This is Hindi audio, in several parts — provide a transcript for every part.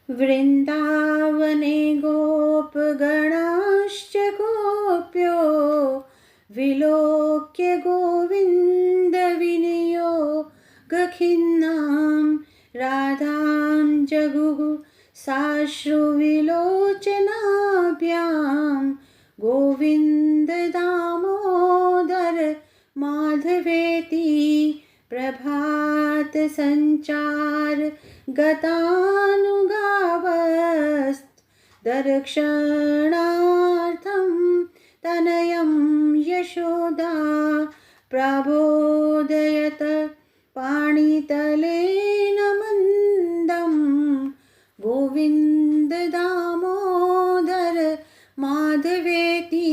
वृन्दावने गोपगणाश्च गोप्यो विलोक्य गोविन्दविनियो गखिन्नां राधां जगुः साश्रुविलोचनाभ्यां गोविन्द दामोदर माधवेति प्रभात संचार गतानुगावस्तदर्शनार्थं तनयं यशोदा प्रबोधयत पाणितलेन मन्दं गोविन्द दामोदर माधवेति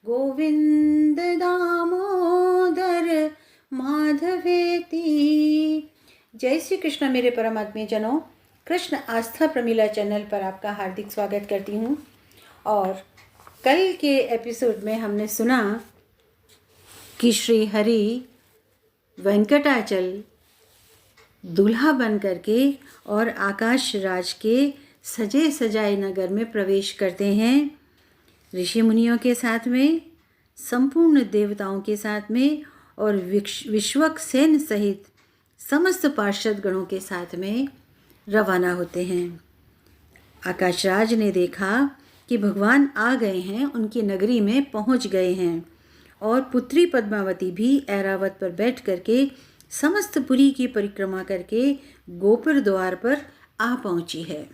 गोविन्द दामोदर माधवेति। जय श्री कृष्ण मेरे परमात्मीय जनों, कृष्ण आस्था प्रमिला चैनल पर आपका हार्दिक स्वागत करती हूँ। और कल के एपिसोड में हमने सुना कि श्री हरि वेंकटाचल दूल्हा बन करके और आकाश राज के सजे सजाए नगर में प्रवेश करते हैं, ऋषि मुनियों के साथ में, संपूर्ण देवताओं के साथ में और विश्वक सेन सहित समस्त पार्षद गणों के साथ में रवाना होते हैं। आकाशराज ने देखा कि भगवान आ गए हैं, उनकी नगरी में पहुंच गए हैं और पुत्री पद्मावती भी ऐरावत पर बैठ करके समस्त पुरी की परिक्रमा करके गोपुर द्वार पर आ पहुंची है।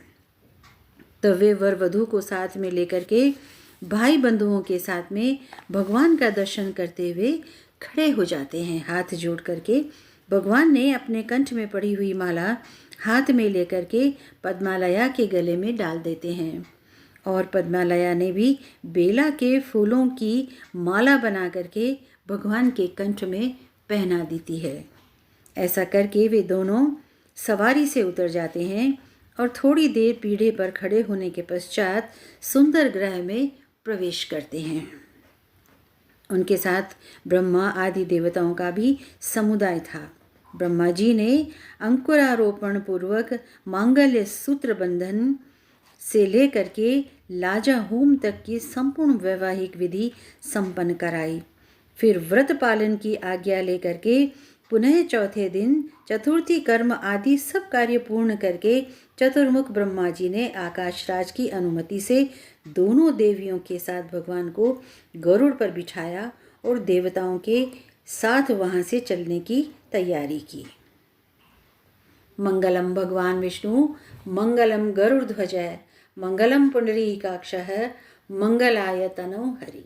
तब वे वर वधू को साथ में लेकर के भाई बंधुओं के साथ में भगवान का दर्शन करते हुए खड़े हो जाते हैं। हाथ जोड़ करके भगवान ने अपने कंठ में पड़ी हुई माला हाथ में लेकर के पद्मालया के गले में डाल देते हैं और पद्मालया ने भी बेला के फूलों की माला बना करके भगवान के कंठ में पहना देती है। ऐसा करके वे दोनों सवारी से उतर जाते हैं और थोड़ी देर पीढ़े पर खड़े होने के पश्चात सुंदर ग्रह में प्रवेश करते हैं। उनके साथ ब्रह्मा आदि देवताओं का भी समुदाय था। ब्रह्मा जी ने अंकुरारोपण पूर्वक मांगल्य सूत्र बंधन से लेकर के लाजा होम तक की संपूर्ण वैवाहिक विधि संपन्न कराई। फिर व्रत पालन की आज्ञा लेकर के पुनः चौथे दिन चतुर्थी कर्म आदि सब कार्य पूर्ण करके चतुर्मुख ब्रह्मा जी ने आकाशराज की अनुमति से दोनों देवियों के साथ भगवान को गरुड़ पर बिठाया और देवताओं के साथ वहां से चलने की तैयारी की। मंगलम भगवान विष्णु मंगलम गरुड़ध्वज मंगलम पुंडरीकाक्षः मंगलाय तनौ हरि।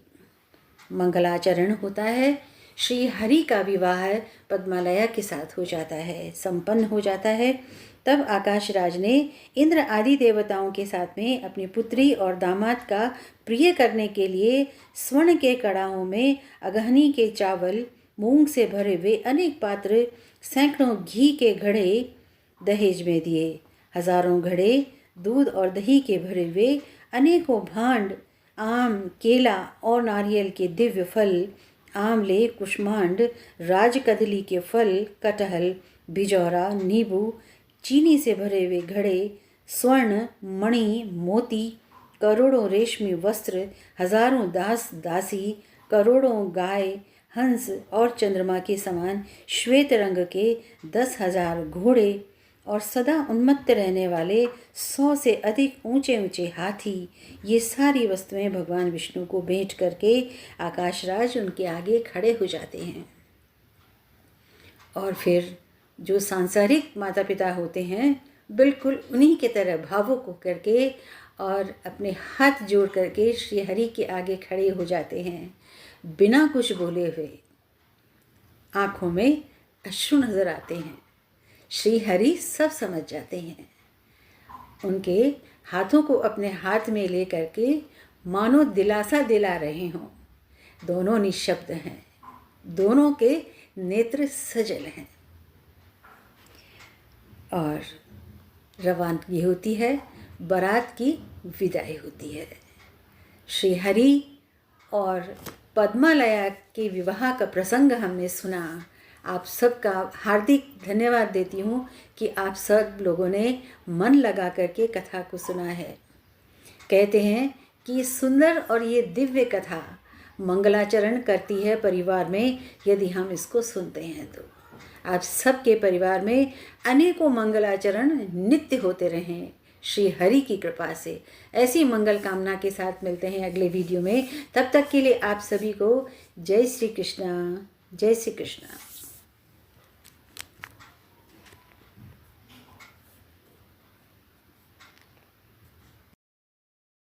मंगलाचरण होता है। श्री हरि का विवाह पद्मालया के साथ हो जाता है, संपन्न हो जाता है। तब आकाशराज ने इंद्र आदि देवताओं के साथ में अपनी पुत्री और दामाद का प्रिय करने के लिए स्वर्ण के कड़ाहों में अगहनी के चावल, मूंग से भरे हुए अनेक पात्र, सैकड़ों घी के घड़े दहेज में दिए। हजारों घड़े दूध और दही के भरे हुए अनेकों भांड, आम, केला और नारियल के दिव्य फल, आंवले, कुष्मांड, राजकदली के फल, कटहल, बिजौरा, नींबू, चीनी से भरे हुए घड़े, स्वर्ण, मणि, मोती, करोड़ों रेशमी वस्त्र, हजारों दास दासी, करोड़ों गाय, हंस और चंद्रमा के समान श्वेत रंग के 10,000 घोड़े और सदा उन्मत्त रहने वाले 100 से अधिक ऊंचे ऊंचे हाथी, ये सारी वस्तुएं भगवान विष्णु को भेंट करके आकाशराज उनके आगे खड़े हो जाते हैं। और फिर जो सांसारिक माता पिता होते हैं बिल्कुल उन्हीं के तरह भावुक होकर के और अपने हाथ जोड़ करके श्री हरि के आगे खड़े हो जाते हैं, बिना कुछ बोले हुए। आँखों में अश्रु नजर आते हैं। श्री हरि सब समझ जाते हैं। उनके हाथों को अपने हाथ में ले करके मानो दिलासा दिला रहे हों। दोनों निःशब्द हैं, दोनों के नेत्र सजल हैं। और रवानगी होती है, बारात की विदाई होती है। श्री हरि और पद्मालया के विवाह का प्रसंग हमने सुना। आप सबका हार्दिक धन्यवाद देती हूँ कि आप सब लोगों ने मन लगा करके कथा को सुना है। कहते हैं कि ये सुंदर और ये दिव्य कथा मंगलाचरण करती है परिवार में, यदि हम इसको सुनते हैं तो। आप सबके परिवार में अनेकों मंगलाचरण नित्य होते रहें श्री हरि की कृपा से। ऐसी मंगल कामना के साथ मिलते हैं अगले वीडियो में। तब तक के लिए आप सभी को जय श्री कृष्णा, जय श्री कृष्णा।